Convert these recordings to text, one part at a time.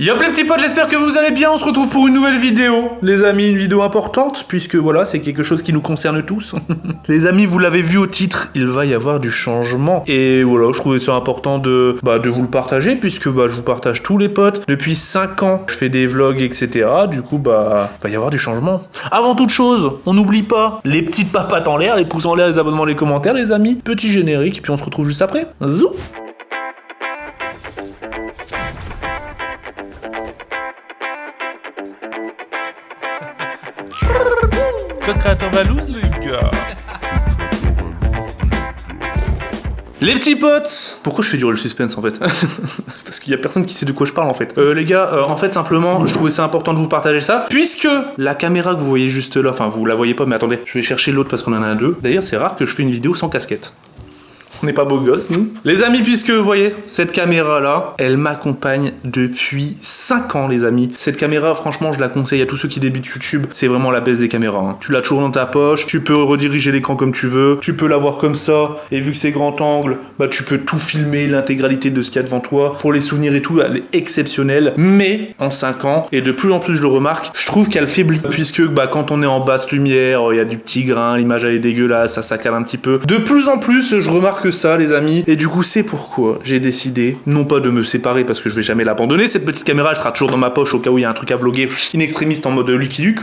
Yop les petits potes, j'espère que vous allez bien, on se retrouve pour une nouvelle vidéo. Les amis, une vidéo importante, puisque voilà, c'est quelque chose qui nous concerne tous. Les amis, vous l'avez vu au titre, il va y avoir du changement. Et voilà, je trouvais ça important de vous le partager, puisque je vous partage tous les potes. Depuis 5 ans, je fais des vlogs, etc. Du coup, va y avoir du changement. Avant toute chose, on n'oublie pas les petites papates en l'air, les pouces en l'air, les abonnements, les commentaires, les amis. Petit générique, puis on se retrouve juste après. Zou. Code créateur Valouz, les gars. Les petits potes. Pourquoi je fais durer le suspense en fait? Parce qu'il y a personne qui sait de quoi je parle en fait. Les gars, en fait simplement, je trouvais ça important de vous partager ça, puisque la caméra que vous voyez juste là, enfin vous la voyez pas, mais attendez, je vais chercher l'autre parce qu'on en a deux. D'ailleurs, c'est rare que je fais une vidéo sans casquette. On n'est pas beaux gosses, nous. Les amis, puisque vous voyez, cette caméra-là, elle m'accompagne depuis 5 ans, les amis. Cette caméra, franchement, je la conseille à tous ceux qui débutent YouTube. C'est vraiment la baisse des caméras. Hein. Tu l'as toujours dans ta poche, tu peux rediriger l'écran comme tu veux, tu peux l'avoir comme ça, et vu que c'est grand angle, tu peux tout filmer, l'intégralité de ce qu'il y a devant toi. Pour les souvenirs et tout, elle est exceptionnelle. Mais, en 5 ans, et de plus en plus je le remarque, je trouve qu'elle faiblit. Puisque, quand on est en basse lumière, il y a du petit grain, l'image elle est dégueulasse, ça saccade un petit peu. De plus en plus, je remarque ça les amis, et du coup c'est pourquoi j'ai décidé non pas de me séparer parce que je vais jamais l'abandonner, cette petite caméra elle sera toujours dans ma poche au cas où il y a un truc à vlogger in extremis en mode Lucky Luke,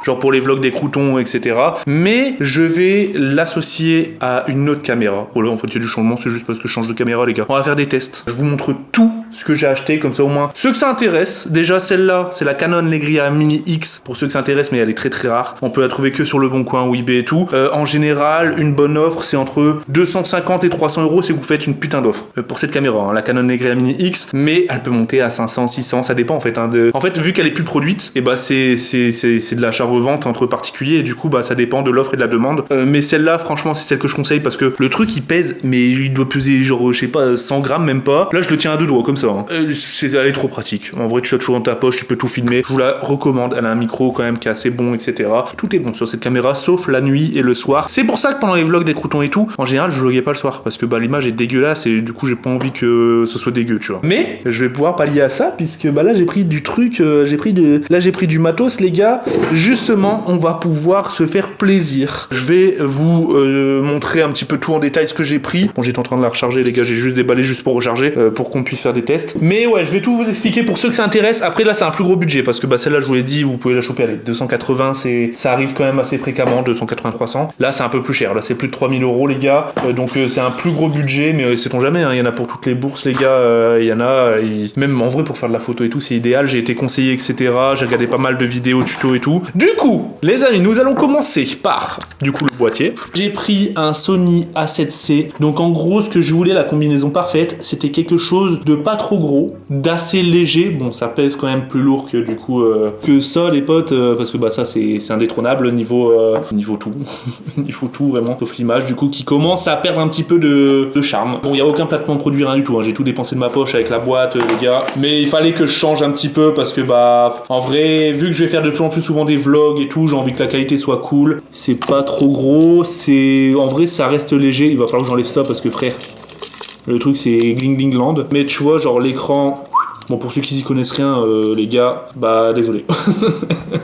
genre pour les vlogs des croutons, etc. Mais je vais l'associer à une autre caméra. Voilà, en fait, c'est du changement, c'est juste parce que je change de caméra, les gars. On va faire des tests. Je vous montre tout ce que j'ai acheté, comme ça au moins. Ceux que ça intéresse, déjà celle-là, c'est la Canon Legria Mini X, pour ceux que ça intéresse, mais elle est très très rare. On peut la trouver que sur Le Bon Coin ou eBay et tout. En général, une bonne offre, c'est entre 250 et 300 euros si vous faites une putain d'offre. Pour cette caméra, hein, la Canon Legria Mini X, mais elle peut monter à 500, 600, ça dépend en fait. En fait, vu qu'elle est plus produite, et c'est de l'achat vente entre particuliers et du coup ça dépend de l'offre et de la demande, mais celle-là franchement c'est celle que je conseille parce que le truc il pèse, mais il doit peser genre je sais pas 100 grammes même pas, là je le tiens à deux doigts comme ça hein. Elle est trop pratique, en vrai tu l'as toujours dans ta poche, tu peux tout filmer, je vous la recommande, elle a un micro quand même qui est assez bon, etc. Tout est bon sur cette caméra sauf la nuit et le soir. C'est pour ça que pendant les vlogs des croutons et tout, en général je vloguais pas le soir parce que l'image est dégueulasse et du coup j'ai pas envie que ce soit dégueu, tu vois. Mais je vais pouvoir pallier à ça puisque là j'ai pris du truc, j'ai pris du matos les gars, justement on va pouvoir se faire plaisir. Je vais vous montrer un petit peu tout en détail ce que j'ai pris. Bon, j'étais en train de la recharger, les gars, j'ai juste déballé juste pour recharger, pour qu'on puisse faire des tests. Mais ouais, je vais tout vous expliquer pour ceux que ça intéresse. Après, là, c'est un plus gros budget parce que celle-là, je vous l'ai dit, vous pouvez la choper, allez, 280, ça arrive quand même assez fréquemment, 280-300. Là, c'est un peu plus cher. Là, c'est plus de 3000 euros, les gars. Donc, c'est un plus gros budget, mais sait-on jamais, hein, il y en a pour toutes les bourses, les gars. Il y en a, même en vrai, pour faire de la photo et tout, c'est idéal. J'ai été conseillé, etc. J'ai regardé pas mal de vidéos, tutos et tout. Du coup, les amis, nous allons commencer par le boîtier. J'ai pris un Sony A7C. Donc en gros, ce que je voulais, la combinaison parfaite, c'était quelque chose de pas trop gros, d'assez léger. Bon, ça pèse quand même plus lourd que que ça, les potes, parce que ça c'est indétrônable niveau tout, niveau tout vraiment, sauf l'image du coup qui commence à perdre un petit peu de charme. Bon, il y a aucun placement de produit, rien du tout. Hein. J'ai tout dépensé de ma poche avec la boîte, les gars. Mais il fallait que je change un petit peu parce que en vrai, vu que je vais faire de plus en plus souvent des vlogs et tout, j'ai envie que la qualité soit cool. C'est pas trop gros, en vrai ça reste léger. Il va falloir que j'enlève ça parce que frère, le truc c'est Gling Gling Land. Mais tu vois, genre l'écran, bon pour ceux qui y connaissent rien, les gars, désolé.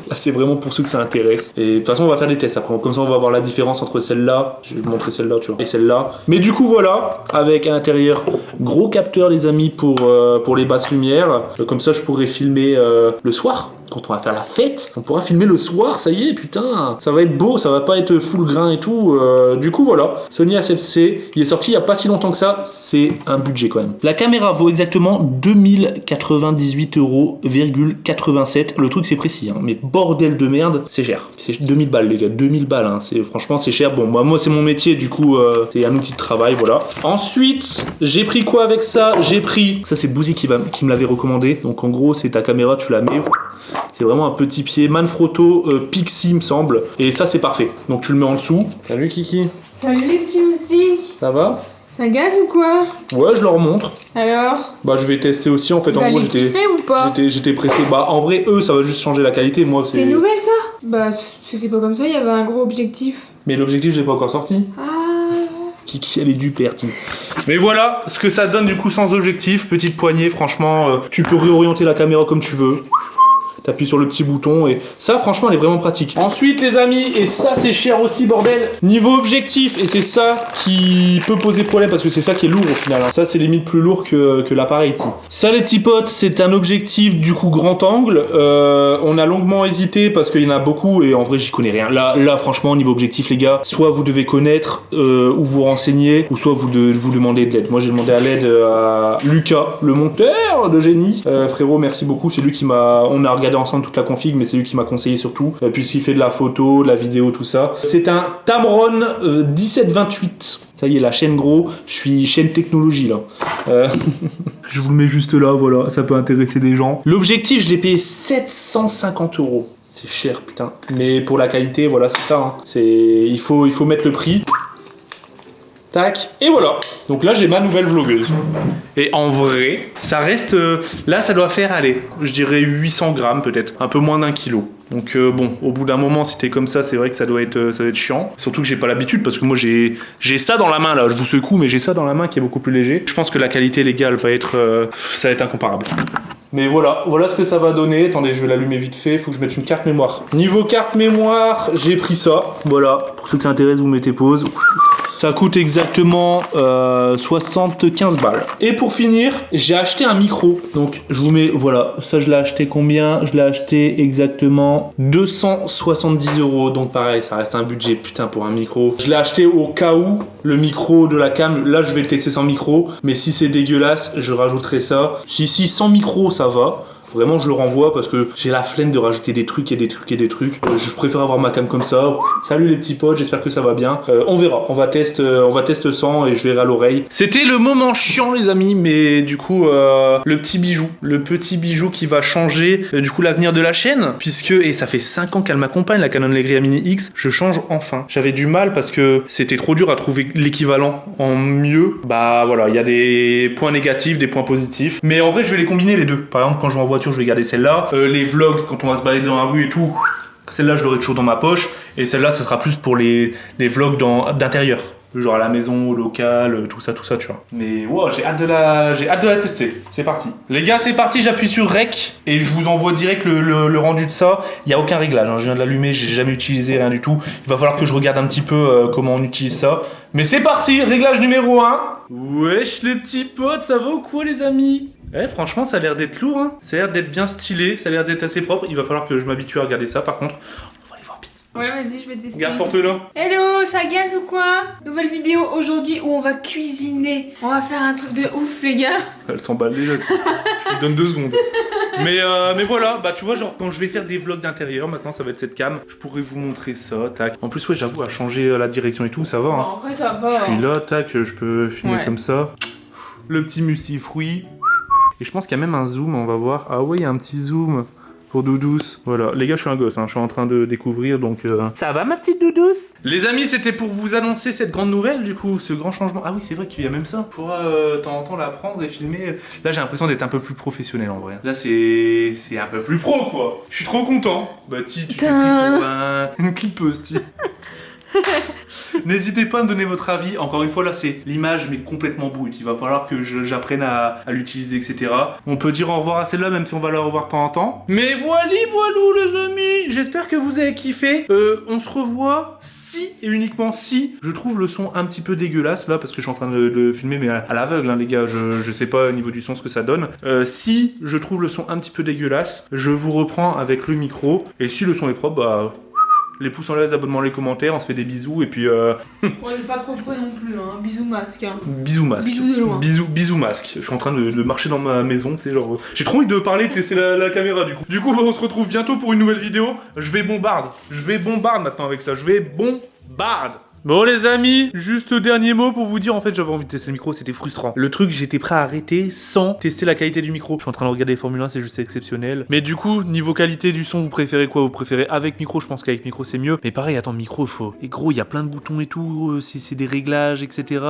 Là c'est vraiment pour ceux que ça intéresse. Et de toute façon on va faire des tests après, comme ça on va voir la différence entre celle-là, je vais vous montrer celle-là tu vois, et celle-là. Mais du coup voilà, avec à l'intérieur gros capteur les amis pour les basses lumières. Comme ça je pourrais filmer le soir. Quand on va faire la fête, on pourra filmer le soir, ça y est, putain, ça va être beau, ça va pas être full grain et tout. Du coup, voilà, Sony A7C, il est sorti il y a pas si longtemps que ça, c'est un budget quand même. La caméra vaut exactement 2098,87 €. Le truc, c'est précis, hein, mais bordel de merde, c'est cher. C'est 2000 balles, les gars, 2000 balles, hein, franchement, c'est cher. Bon, moi, c'est mon métier, du coup, c'est un outil de travail, voilà. Ensuite, j'ai pris quoi avec ça? Ça, c'est Bouzy qui me l'avait recommandé. Donc, en gros, c'est ta caméra, tu la mets. C'est vraiment un petit pied Manfrotto Pixie, me semble. Et ça, c'est parfait. Donc, tu le mets en dessous. Salut, Kiki. Salut les petits moustiques. Ça va? Ça gaz ou quoi? Ouais, je leur montre. Alors? Je vais tester aussi, en fait. Vous En gros, allez kiffer ou pas? j'étais pressé. En vrai, eux, ça va juste changer la qualité. Moi, c'est nouvelle, ça? C'était pas comme ça, il y avait un gros objectif. Mais l'objectif, j'ai pas encore sorti. Ah. Kiki, elle est du perti. Mais voilà ce que ça donne du coup sans objectif. Petite poignée, franchement, tu peux réorienter la caméra comme tu veux. T'appuies sur le petit bouton et ça franchement elle est vraiment pratique. Ensuite les amis, et ça c'est cher aussi bordel, niveau objectif, et c'est ça qui peut poser problème parce que c'est ça qui est lourd au final. Ça c'est limite plus lourd que l'appareil. Ça les petits potes, c'est un objectif du coup grand angle. On a longuement hésité parce qu'il y en a beaucoup et en vrai j'y connais rien. Là franchement niveau objectif les gars, soit vous devez connaître ou vous renseigner, ou soit vous demandez de l'aide. Moi j'ai demandé à l'aide à Lucas, le monteur de génie. Frérot merci beaucoup, c'est lui qui m'a... On a regardé ensemble toute la config, mais c'est lui qui m'a conseillé surtout, puisqu'il fait de la photo, de la vidéo, tout ça. C'est un Tamron 1728. Ça y est, la chaîne gros, je suis chaîne technologie là. Je vous le mets juste là, voilà, ça peut intéresser des gens. L'objectif, je l'ai payé 750 €. C'est cher, putain. Mais pour la qualité, voilà, c'est ça. Hein. Il faut mettre le prix. Tac, et voilà. Donc là, j'ai ma nouvelle vlogueuse. Et en vrai, ça reste... là, ça doit faire, allez, je dirais 800 grammes peut-être. Un peu moins d'1 kilo. Donc bon, au bout d'un moment, si t'es comme ça, c'est vrai que ça doit être chiant. Surtout que j'ai pas l'habitude, parce que moi, j'ai ça dans la main, là. Je vous secoue, mais j'ai ça dans la main qui est beaucoup plus léger. Je pense que la qualité légale va être... ça va être incomparable. Mais voilà ce que ça va donner. Attendez, je vais l'allumer vite fait, faut que je mette une carte mémoire. Niveau carte mémoire, j'ai pris ça. Voilà, pour ceux que ça intéresse, vous mettez pause. Ça coûte exactement 75 balles. Et pour finir, j'ai acheté un micro. Donc je vous mets, voilà, ça je l'ai acheté combien? Je l'ai acheté exactement 270 €. Donc pareil, ça reste un budget putain pour un micro. Je l'ai acheté au cas où le micro de la cam, là je vais le tester sans micro. Mais si c'est dégueulasse, je rajouterai ça. Si sans micro ça va. Vraiment, je le renvoie parce que j'ai la flemme de rajouter des trucs et des trucs et des trucs. Je préfère avoir ma cam comme ça. Salut les petits potes, j'espère que ça va bien. On verra, on va tester sans et je verrai à l'oreille. C'était le moment chiant les amis, mais du coup, le petit bijou qui va changer du coup l'avenir de la chaîne. Puisque, et ça fait 5 ans qu'elle m'accompagne, la Canon Legria Mini X, je change enfin. J'avais du mal parce que c'était trop dur à trouver l'équivalent en mieux. Bah voilà, il y a des points négatifs, des points positifs. Mais en vrai, je vais les combiner les deux. Par exemple, quand je vais en voiture, je vais garder celle-là. Les vlogs, quand on va se balader dans la rue et tout, celle-là, je l'aurai toujours dans ma poche. Et celle-là, ce sera plus pour les vlogs d'intérieur. Genre à la maison, au local, tout ça, tu vois. Mais wow, j'ai hâte de la tester. C'est parti. Les gars, c'est parti, j'appuie sur Rec et je vous envoie direct le rendu de ça. Il n'y a aucun réglage, hein. Je viens de l'allumer, j'ai jamais utilisé, rien du tout. Il va falloir que je regarde un petit peu comment on utilise ça. Mais c'est parti, réglage numéro 1. Wesh les petits potes, ça va ou quoi les amis? Franchement, ça a l'air d'être lourd, hein. Ça a l'air d'être bien stylé, ça a l'air d'être assez propre. Il va falloir que je m'habitue à regarder ça par contre. On va aller voir vite. Ouais, vas-y, je vais tester. Regarde, porte-le. Hello, ça gaz ou quoi? Nouvelle vidéo aujourd'hui où on va cuisiner. On va faire un truc de ouf, les gars. Elle s'emballe déjà, tu sais. Je lui donne 2 secondes. Mais voilà, bah tu vois, genre quand je vais faire des vlogs d'intérieur, maintenant ça va être cette cam. Je pourrais vous montrer ça, tac. En plus, ouais, j'avoue, à changer la direction et tout, ça va. Hein. En vrai, ça va. Je suis là, tac, je peux filmer comme ça. Le petit mustifruit. Et je pense qu'il y a même un zoom, on va voir. Ah ouais, il y a un petit zoom pour Doudouce. Voilà, les gars, je suis un gosse, hein. Je suis en train de découvrir, donc... Ça va, ma petite Doudouce? Les amis, c'était pour vous annoncer cette grande nouvelle, du coup, ce grand changement. Ah oui, c'est vrai qu'il y a même ça. On pourra de temps en temps la prendre et filmer. Là, j'ai l'impression d'être un peu plus professionnel, en vrai. Là, c'est un peu plus pro, quoi. Je suis trop content. Bah, tu t'es pris pour une clipeuse, Ti. N'hésitez pas à me donner votre avis. Encore une fois, là, c'est l'image, mais complètement brute. Il va falloir que j'apprenne à l'utiliser, etc. On peut dire au revoir à celle-là, même si on va la revoir de temps en temps. Mais voilou, les amis. J'espère que vous avez kiffé. On se revoit si, et uniquement si, je trouve le son un petit peu dégueulasse, là, parce que je suis en train de filmer, mais à l'aveugle, hein, les gars. Je sais pas au niveau du son ce que ça donne. Si je trouve le son un petit peu dégueulasse, je vous reprends avec le micro. Et si le son est propre, bah... les pouces en l'air, les abonnements, les commentaires, on se fait des bisous et puis On est pas trop près non plus, hein. Bisous masque. Hein. Bisous masque. Bisous de loin. Bisous masque. Je suis en train de marcher dans ma maison, tu sais, genre... J'ai trop envie de parler, de tester la caméra du coup. Du coup, on se retrouve bientôt pour une nouvelle vidéo. Je vais bombarde maintenant avec ça. Je vais bombarde. Bon les amis, juste dernier mot pour vous dire, en fait j'avais envie de tester le micro, c'était frustrant. Le truc, j'étais prêt à arrêter sans tester la qualité du micro. Je suis en train de regarder Formule 1, c'est juste exceptionnel. Mais du coup, niveau qualité du son, vous préférez quoi? Vous préférez avec micro? Je pense qu'avec micro c'est mieux. Mais pareil, attends, micro, faut... Et gros, il y a plein de boutons et tout, si c'est des réglages, etc.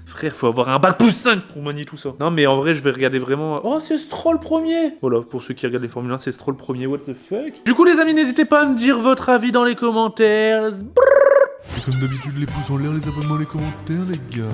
Frère, faut avoir un bac plus 5 pour manier tout ça. Non mais en vrai, je vais regarder vraiment... Oh, c'est Stroll premier. Voilà, pour ceux qui regardent les Formule 1, c'est Stroll premier, what the fuck. Du coup les amis, n'hésitez pas à me dire votre avis dans les commentaires. Et comme d'habitude, les pouces en l'air, les abonnements, les commentaires, les gars.